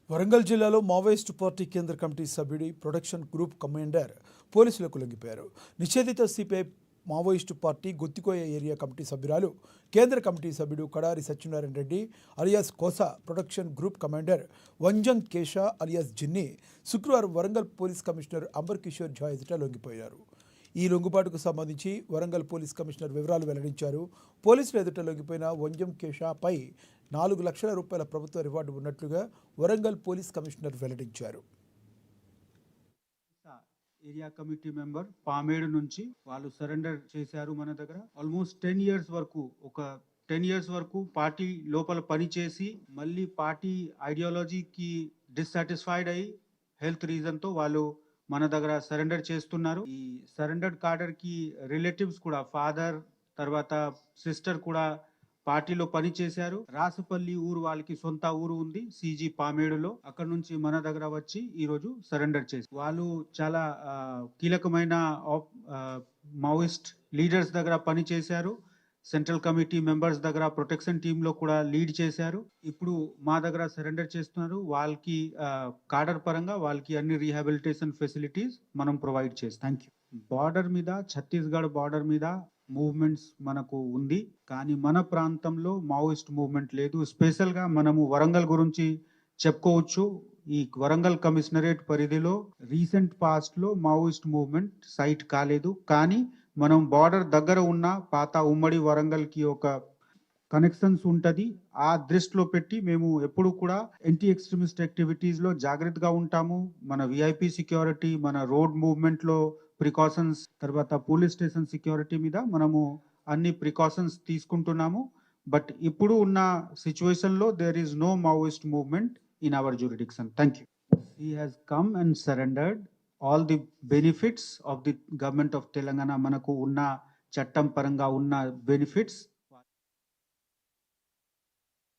వరంగల్ జిల్లాలో Maoist party కేంద్ర committee సభ్యుడి ప్రొడక్షన్ గ్రూప్ కమాండర్ పోలీసులకు లొంగిపోయారు. నిషేధిత సిపిఐ మావోయిస్టు పార్టీ గుత్తికోయ ఏరియా కమిటీ సభ్యురాలు కేంద్ర కమిటీ సభ్యుడు Kadari Satyanarayana Reddy alias Kosa production group commander Vanjang Kesha alias Jinni శుక్రవారం వరంగల్ పోలీస్ కమిషనర్ అంబర్ కిషోర్ ఝా ఎదుట లొంగిపోయారు. ఈ లొంగుబాటుకు సంబంధించి వరంగల్ పోలీస్ కమిషనర్ వివరాలు వెల్లడించారు. పోలీసుల ఎదుట లొంగిపోయిన వంజం కేషాపై 4 లక్షల రూపాయల ప్రభుత్వ రివార్డు ఉన్నట్లుగా వరంగల్ పోలీస్ కమిషనర్ వెల్లడించారు. ఏరియా కమిటీ మెంబర్ పామేడు నుంచి వాళ్ళు సరెండర్ చేశారు. మన దగ్గర ఆల్మోస్ట్ 10 ఇయర్స్ వరకు ఒక 10 ఇయర్స్ వరకు పార్టీ లోపల పనిచేసి మళ్ళీ పార్టీ ఐడియాలజీకి డిస్సాటిస్ఫైడ్ అయ్యి హెల్త్ రీజన్ తో వాళ్ళు మన దగ్గర సరెండర్ చేస్తున్నారు. ఈ సరెండర్డ్ కార్డర్ కి రిలేటివ్స్ కూడా ఫాదర్ తర్వాత సిస్టర్ కూడా పార్టీలో పని చేశారు. రాసపల్లి ఊరు వాళ్ళకి సొంత ఊరు ఉంది సిజీ పామేడులో. అక్కడ నుంచి మన దగ్గర వచ్చి ఈ రోజు సరెండర్ చేసి వాళ్ళు చాలా కీలకమైన మావోయిస్ట్ లీడర్స్ దగ్గర పని చేశారు. సెంట్రల్ కమిటీ మెంబర్స్ దగ్గర ప్రొటెక్షన్ టీమ్ లో కూడా లీడ్ చేశారు. ఇప్పుడు మా దగ్గర సరెండర్ చేస్తున్నారు. వాళ్ళకి కార్డర్ పరంగా వాళ్ళకి అన్ని రీహాబిలిటేషన్ ఫెసిలిటీస్ మనం ప్రొవైడ్ చేస్తాం. Thank you. బార్డర్ మీద ఛత్తీస్గఢ్ బార్డర్ మీద మూవ్మెంట్స్ మనకు ఉంది, కానీ మన ప్రాంతంలో మావోయిస్ట్ మూవ్మెంట్ లేదు. స్పెషల్ గా మనము వరంగల్ గురించి చెప్పుకోవచ్చు. ఈ వరంగల్ కమిషనరేట్ పరిధిలో రీసెంట్ పాస్ట్ లో మావోయిస్ట్ మూవ్మెంట్ సైట్ కాలేదు, కానీ మనం బార్డర్ దగ్గర ఉన్న పాత ఉమ్మడి వరంగల్ కి ఒక కనెక్షన్స్ ఉంటది. ఆ దృష్టిలో పెట్టి మేము ఎప్పుడు కూడా యాంటీ ఎక్స్ట్రీమిస్ట్ యాక్టివిటీస్ లో జాగ్రత్తగా ఉంటాము. మన విఐపి సెక్యూరిటీ, మన రోడ్ మూవ్మెంట్ లో ప్రికాషన్స్, తర్వాత పోలీస్ స్టేషన్ సెక్యూరిటీ మీద మనము అన్ని ప్రికాషన్స్ తీసుకుంటున్నాము. బట్ ఇప్పుడు ఉన్న సిచ్యువేషన్ లో there is no Maoist movement in our jurisdiction. Thank you. He has come and surrendered all the benefits of the government of Telangana. మనకు ఉన్న చట్టం పరంగా ఉన్న బెనిఫిట్స్